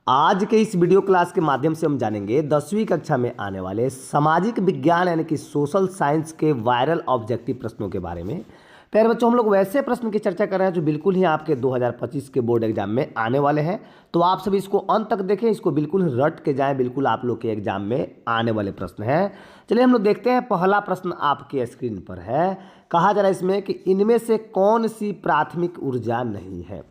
आज के इस वीडियो क्लास के माध्यम से हम जानेंगे 10वीं कक्षा में आने वाले सामाजिक विज्ञान यानी कि सोशल साइंस के वायरल ऑब्जेक्टिव प्रश्नों के बारे में। प्यारे बच्चों, हम लोग वैसे प्रश्न की चर्चा कर रहे हैं जो बिल्कुल ही आपके 2025 के बोर्ड एग्जाम में आने वाले हैं। तो आप सभी इसको अंत तक देखें, इसको बिल्कुल रट के जाएं, बिल्कुल आप लोग के एग्जाम में आने वाले प्रश्न हैं। चलिए हम लोग देखते हैं। पहला प्रश्न आपके स्क्रीन पर है। कहा जा रहा है इसमें कि इनमें से कौन सी प्राथमिक ऊर्जा नहीं है।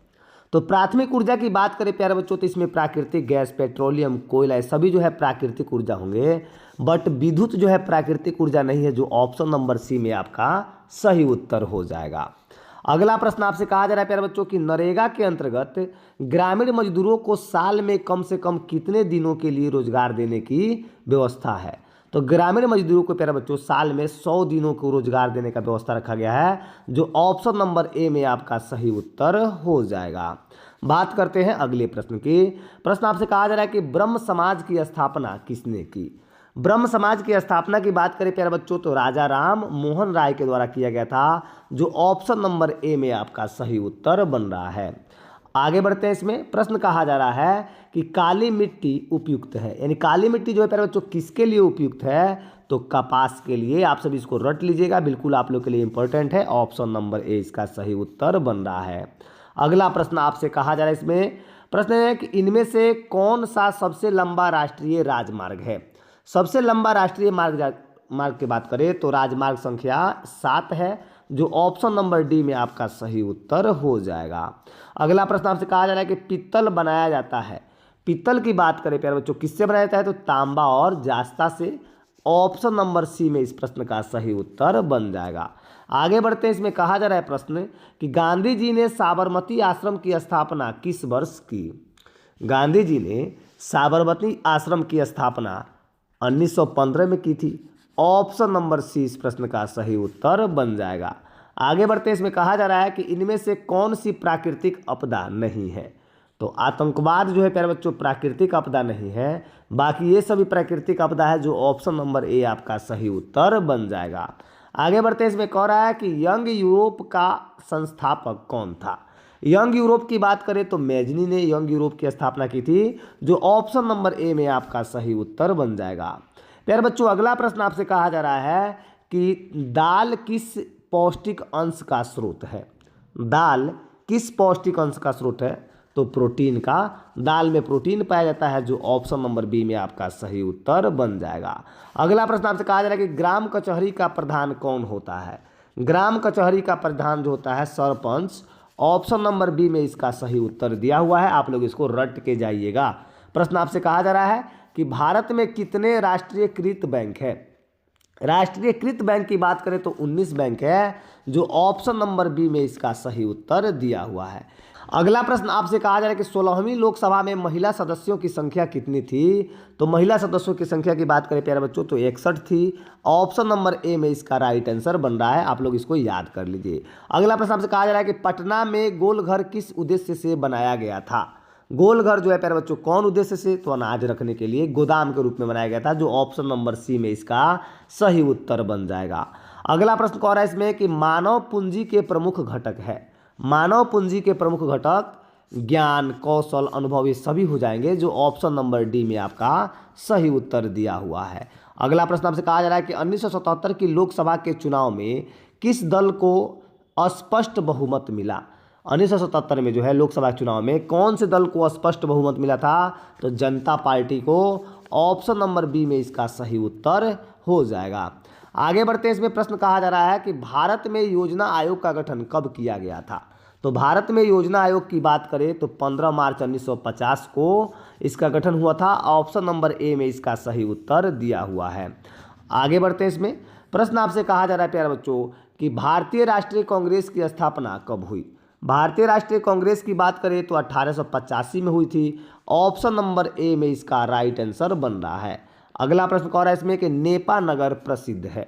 तो प्राथमिक ऊर्जा की बात करें प्यारे बच्चों तो इसमें प्राकृतिक गैस, पेट्रोलियम, कोयला सभी जो है प्राकृतिक ऊर्जा होंगे। बट विद्युत जो है प्राकृतिक ऊर्जा नहीं है, जो ऑप्शन नंबर सी में आपका सही उत्तर हो जाएगा। अगला प्रश्न आपसे कहा जा रहा है प्यारे बच्चों कि नरेगा के अंतर्गत ग्रामीण मजदूरों को साल में कम से कम कितने दिनों के लिए रोजगार देने की व्यवस्था है। तो ग्रामीण मजदूरों को प्यारे बच्चों साल में 100 दिनों को रोजगार देने का व्यवस्था रखा गया है, जो ऑप्शन नंबर ए में आपका सही उत्तर हो जाएगा। बात करते हैं अगले प्रश्न की। प्रश्न आपसे कहा जा रहा है कि ब्रह्म समाज की स्थापना किसने की। ब्रह्म समाज की स्थापना की बात करें प्यारे बच्चों तो राजा राम मोहन राय के द्वारा किया गया था, जो ऑप्शन नंबर ए में आपका सही उत्तर बन रहा है। आगे बढ़ते हैं। इसमें प्रश्न कहा जा रहा है कि काली मिट्टी उपयुक्त है, यानी काली मिट्टी जो है प्यारे बच्चों किसके लिए उपयुक्त है। तो कपास के लिए। आप सभी इसको रट लीजिएगा, बिल्कुल आप लोग के लिए इंपॉर्टेंट है। ऑप्शन नंबर ए इसका सही उत्तर बन रहा है। अगला प्रश्न आपसे कहा जा रहा है इसमें प्रश्न है कि इनमें से कौन सा सबसे लंबा राष्ट्रीय राजमार्ग है। सबसे लंबा राष्ट्रीय मार्ग की बात करें तो राजमार्ग संख्या 7 है, जो ऑप्शन नंबर डी में आपका सही उत्तर हो जाएगा। अगला प्रश्न आपसे कहा जा रहा है कि पीतल बनाया जाता है। पीतल की बात करें प्यारे बच्चों किससे बनाया जाता है, तो तांबा और जास्ता से। ऑप्शन नंबर सी में इस प्रश्न का सही उत्तर बन जाएगा। आगे बढ़ते हैं। इसमें कहा जा रहा है प्रश्न कि गांधी जी ने साबरमती आश्रम की स्थापना किस वर्ष की। गांधी जी ने साबरमती आश्रम की स्थापना 1915 में की थी। ऑप्शन नंबर सी इस प्रश्न का सही उत्तर बन जाएगा। आगे बढ़ते हैं। इसमें कहा जा रहा है कि इनमें से कौन सी प्राकृतिक आपदा नहीं है। तो आतंकवाद जो है प्यारे बच्चों प्राकृतिक आपदा नहीं है, बाकी ये सभी प्राकृतिक आपदा है, जो ऑप्शन नंबर ए आपका सही उत्तर बन जाएगा। आगे बढ़ते हैं। इसमें कह रहा है कि यंग यूरोप का संस्थापक कौन था। यंग यूरोप की बात करें तो मैजनी ने यंग यूरोप की स्थापना की थी, जो ऑप्शन नंबर ए में आपका सही उत्तर बन जाएगा। प्यारे बच्चों अगला प्रश्न आपसे कहा जा रहा है कि दाल किस पौष्टिक अंश का स्रोत है। दाल किस पौष्टिक अंश का स्रोत है, तो प्रोटीन का। दाल में प्रोटीन पाया जाता है, जो ऑप्शन नंबर बी में आपका सही उत्तर बन जाएगा। अगला प्रश्न आपसे कहा जा रहा है कि ग्राम कचहरी का प्रधान कौन होता है। ग्राम कचहरी का प्रधान जो होता है सरपंच। ऑप्शन नंबर बी में इसका सही उत्तर दिया हुआ है, आप लोग इसको रट के जाइएगा। प्रश्न आपसे कहा जा रहा है कि भारत में कितने राष्ट्रीयकृत बैंक है। राष्ट्रीयकृत बैंक की बात करें तो 19 बैंक है, जो ऑप्शन नंबर बी में इसका सही उत्तर दिया हुआ है। अगला प्रश्न आपसे कहा जा रहा है कि 16वीं लोकसभा में महिला सदस्यों की संख्या कितनी थी। तो महिला सदस्यों की संख्या की बात करें प्यारे बच्चों तो 61 थी। ऑप्शन नंबर ए में इसका राइट आंसर बन रहा है, आप लोग इसको याद कर लीजिए। अगला प्रश्न आपसे कहा जा रहा है कि पटना में गोलघर किस उद्देश्य से बनाया गया था। गोलघर जो है प्यारे बच्चों कौन उद्देश्य से, तो अनाज रखने के लिए गोदाम के रूप में बनाया गया था, जो ऑप्शन नंबर सी में इसका सही उत्तर बन जाएगा। अगला प्रश्न कह रहा है इसमें कि मानव पूंजी के प्रमुख घटक है। मानव पूंजी के प्रमुख घटक ज्ञान, कौशल, अनुभव ये सभी हो जाएंगे, जो ऑप्शन नंबर डी में आपका सही उत्तर दिया हुआ है। अगला प्रश्न आपसे कहा जा रहा है कि 1977 की लोकसभा के चुनाव में किस दल को स्पष्ट बहुमत मिला। 1977 में जो है लोकसभा चुनाव में कौन से दल को स्पष्ट बहुमत मिला था, तो जनता पार्टी को। ऑप्शन नंबर बी में इसका सही उत्तर हो जाएगा। आगे बढ़ते हैं। इसमें प्रश्न कहा जा रहा है कि भारत में योजना आयोग का गठन कब किया गया था। तो भारत में योजना आयोग की बात करें तो 15 मार्च 1950 को इसका गठन हुआ था। ऑप्शन नंबर ए में इसका सही उत्तर दिया हुआ है। आगे बढ़ते हैं। इसमें प्रश्न आपसे कहा जा रहा है प्यारे बच्चों कि भारतीय राष्ट्रीय कांग्रेस की स्थापना कब हुई। भारतीय राष्ट्रीय कांग्रेस की बात करें तो 1885 में हुई थी। ऑप्शन नंबर ए में इसका राइट आंसर बन रहा है। अगला प्रश्न कह रहा है इसमें कि नेपा नगर प्रसिद्ध है।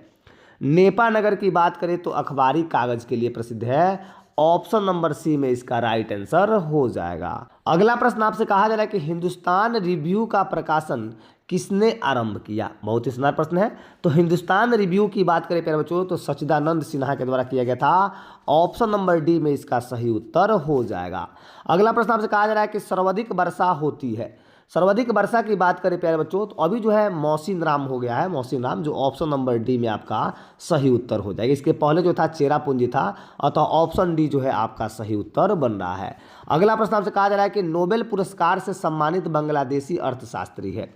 नेपा नगर की बात करें तो अखबारी कागज के लिए प्रसिद्ध है। ऑप्शन नंबर सी में इसका राइट आंसर हो जाएगा। अगला प्रश्न आपसे कहा जा रहा है कि हिंदुस्तान रिव्यू का प्रकाशन किसने आरंभ किया। बहुत ही सुंदर प्रश्न है। तो हिंदुस्तान रिव्यू की बात करें प्यारे बच्चों तो सच्चिदानंद सिन्हा के द्वारा किया गया था। ऑप्शन नंबर डी में इसका सही उत्तर हो जाएगा। अगला प्रश्न आपसे कहा जा रहा है कि सर्वाधिक वर्षा होती है सर्वाधिक वर्षा की बात करें प्यारे बच्चों तो अभी जो है मौसिन राम हो गया है, मौसिन राम, जो ऑप्शन नंबर डी में आपका सही उत्तर हो जाएगा। इसके पहले जो था चेरापूंजी था, अतः ऑप्शन डी जो है आपका सही उत्तर बन रहा है। अगला प्रश्न आपसे कहा जा रहा है कि नोबेल पुरस्कार से सम्मानित बांग्लादेशी अर्थशास्त्री है।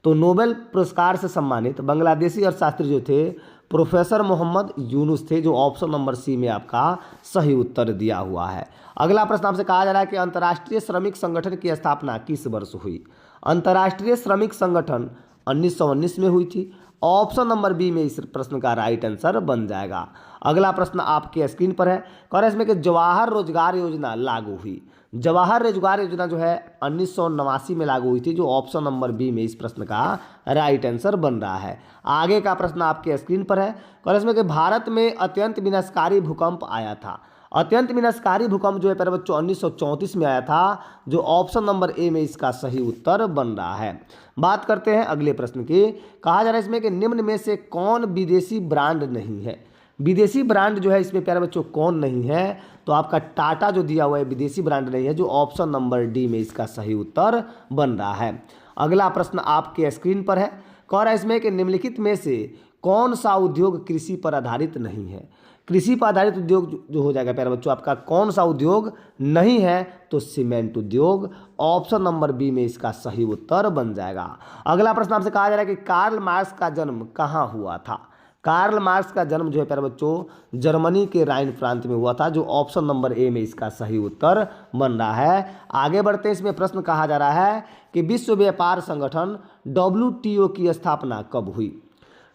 तो नोबेल पुरस्कार से सम्मानित बांग्लादेशी अर्थशास्त्री जो थे प्रोफेसर मोहम्मद यूनुस थे, जो ऑप्शन नंबर सी में आपका सही उत्तर दिया हुआ है। अगला प्रश्न आपसे कहा जा रहा है कि अंतर्राष्ट्रीय श्रमिक संगठन की स्थापना किस वर्ष हुई। अंतर्राष्ट्रीय श्रमिक संगठन 1919 में हुई थी। ऑप्शन नंबर बी में इस प्रश्न का राइट आंसर बन जाएगा। अगला प्रश्न आपके स्क्रीन पर है, कह रहा है इसमें कि जवाहर रोजगार योजना लागू हुई। जवाहर रोजगार योजना जो है 1989 में लागू हुई थी, जो ऑप्शन नंबर बी में इस प्रश्न का राइट आंसर बन रहा है। आगे का प्रश्न आपके स्क्रीन पर है, कह रहा है इसमें कि भारत में अत्यंत विनाशकारी भूकंप आया था। अत्यंत विनाशकारी भूकंप जो है प्यारे बच्चों 1934 में आया था, जो ऑप्शन नंबर ए में इसका सही उत्तर बन रहा है। बात करते हैं अगले प्रश्न की। कहा जा रहा है इसमें कि निम्न में से कौन विदेशी ब्रांड नहीं है। विदेशी ब्रांड जो है इसमें प्यारे बच्चों कौन नहीं है, तो आपका टाटा जो दिया हुआ है विदेशी ब्रांड नहीं है, जो ऑप्शन नंबर डी में इसका सही उत्तर बन रहा है। अगला प्रश्न आपके स्क्रीन पर है, कह रहा है इसमें कि निम्नलिखित में से कौन सा उद्योग कृषि पर आधारित नहीं है। कृषि पर आधारित उद्योग जो हो जाएगा प्यारे बच्चों आपका कौन सा उद्योग नहीं है, तो सीमेंट उद्योग, ऑप्शन नंबर बी में इसका सही उत्तर बन जाएगा। अगला प्रश्न आपसे कहा जा रहा है कि कार्ल मार्क्स का जन्म कहाँ हुआ था। कार्ल मार्क्स का जन्म जो है प्यारे बच्चों जर्मनी के राइन प्रांत में हुआ था, जो ऑप्शन नंबर ए में इसका सही उत्तर बन रहा है। आगे बढ़ते हैं, इसमें प्रश्न कहा जा रहा है कि विश्व व्यापार संगठन WTO की स्थापना कब हुई।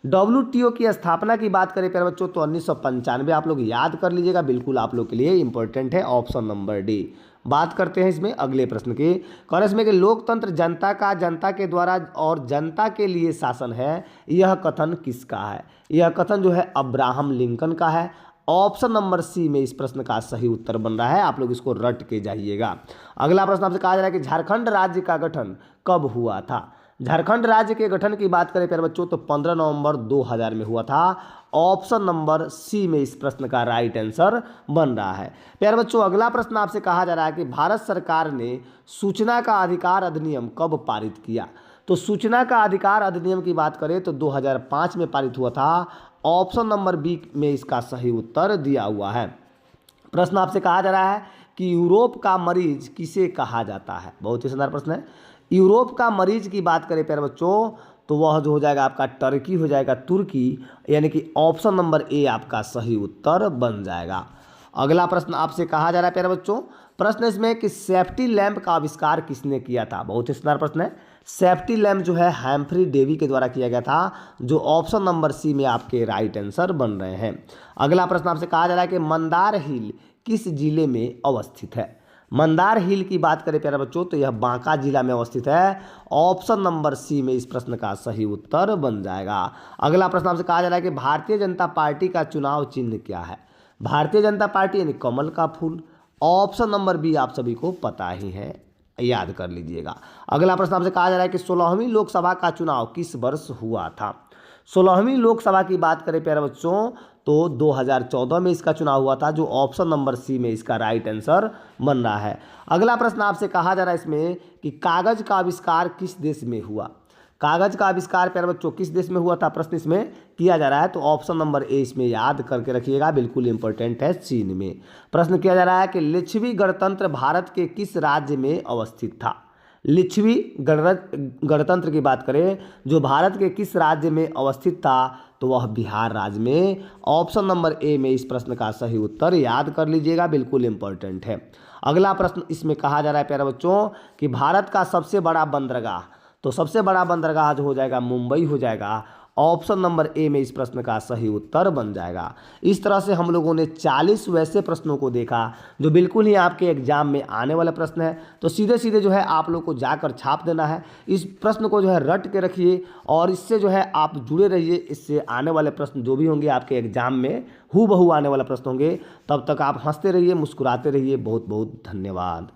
WTO की स्थापना की बात करें प्यारे बच्चों तो 1995 आप लोग याद कर लीजिएगा, बिल्कुल आप लोग के लिए इंपॉर्टेंट है, ऑप्शन नंबर डी। बात करते हैं इसमें अगले प्रश्न की। कह इसमें कि लोकतंत्र जनता का, जनता के द्वारा और जनता के लिए शासन है, यह कथन किसका है। यह कथन जो है अब्राहम लिंकन का है। ऑप्शन नंबर सी में इस प्रश्न का सही उत्तर बन रहा है, आप लोग इसको रट के जाइएगा। अगला प्रश्न आपसे कहा जा रहा है कि झारखंड राज्य का गठन कब हुआ था। झारखंड राज्य के गठन की बात करें प्यारे बच्चों तो 15 नवंबर 2000 में हुआ था। ऑप्शन नंबर सी में इस प्रश्न का राइट आंसर बन रहा है। प्यारे बच्चों अगला प्रश्न आपसे कहा जा रहा है कि भारत सरकार ने सूचना का अधिकार अधिनियम कब पारित किया। तो सूचना का अधिकार अधिनियम की बात करें तो 2005 में पारित हुआ था। ऑप्शन नंबर बी में इसका सही उत्तर दिया हुआ है। प्रश्न आपसे कहा जा रहा है कि यूरोप का मरीज किसे कहा जाता है। बहुत ही शानदार प्रश्न है। यूरोप का मरीज की बात करें प्यारे बच्चों तो वह जो हो जाएगा आपका टर्की हो जाएगा, तुर्की, यानी कि ऑप्शन नंबर ए आपका सही उत्तर बन जाएगा। अगला प्रश्न आपसे कहा जा रहा है प्यारे बच्चों, प्रश्न इसमें कि सेफ्टी लैंप का आविष्कार किसने किया था। बहुत ही शानदार प्रश्न है। सेफ्टी लैंप जो है हैम्फ्री डेवी के द्वारा किया गया था, जो ऑप्शन नंबर सी में आपके राइट आंसर बन रहे हैं। अगला प्रश्न आपसे कहा जा रहा है कि मंदार हिल किस जिले में अवस्थित है। मंदार हिल की बात करें प्यारे बच्चों तो यह बांका जिला में अवस्थित है। ऑप्शन नंबर सी में इस प्रश्न का सही उत्तर बन जाएगा। अगला प्रश्न आपसे कहा जा रहा है कि भारतीय जनता पार्टी का चुनाव चिन्ह क्या है। भारतीय जनता पार्टी यानी कमल का फूल। ऑप्शन नंबर बी आप सभी को पता ही है, याद कर लीजिएगा। अगला प्रश्न आपसे कहा जा रहा है कि 16वीं लोकसभा का चुनाव किस वर्ष हुआ था। 16वीं लोकसभा की बात करें प्यारे बच्चों तो 2014 में इसका चुनाव हुआ था, जो ऑप्शन नंबर सी में इसका राइट आंसर बन रहा है। अगला प्रश्न आपसे कहा जा रहा है इसमें कि कागज का आविष्कार किस देश में हुआ। कागज का आविष्कार प्यारे बच्चों किस देश में हुआ था, प्रश्न इसमें किया जा रहा है, तो ऑप्शन नंबर ए इसमें याद करके रखिएगा, बिल्कुल इंपॉर्टेंट है, चीन में। प्रश्न किया जा रहा है कि लिच्छवी गणतंत्र भारत के किस राज्य में अवस्थित था। लिच्छवी गणतंत्र की बात करें जो भारत के किस राज्य में अवस्थित था, तो वह बिहार राज्य में। ऑप्शन नंबर ए में इस प्रश्न का सही उत्तर याद कर लीजिएगा, बिल्कुल इंपॉर्टेंट है। अगला प्रश्न इसमें कहा जा रहा है प्यारे बच्चों कि भारत का सबसे बड़ा बंदरगाह, तो सबसे बड़ा बंदरगाह जो हो जाएगा मुंबई हो जाएगा। ऑप्शन नंबर ए में इस प्रश्न का सही उत्तर बन जाएगा। इस तरह से हम लोगों ने 40 वैसे प्रश्नों को देखा जो बिल्कुल ही आपके एग्जाम में आने वाला प्रश्न है। तो सीधे सीधे जो है आप लोग को जाकर छाप देना है। इस प्रश्न को जो है रट के रखिए और इससे जो है आप जुड़े रहिए। इससे आने वाले प्रश्न जो भी होंगे आपके एग्जाम में हूबहू आने वाला प्रश्न होंगे। तब तक आप हंसते रहिए, मुस्कुराते रहिए। बहुत बहुत धन्यवाद।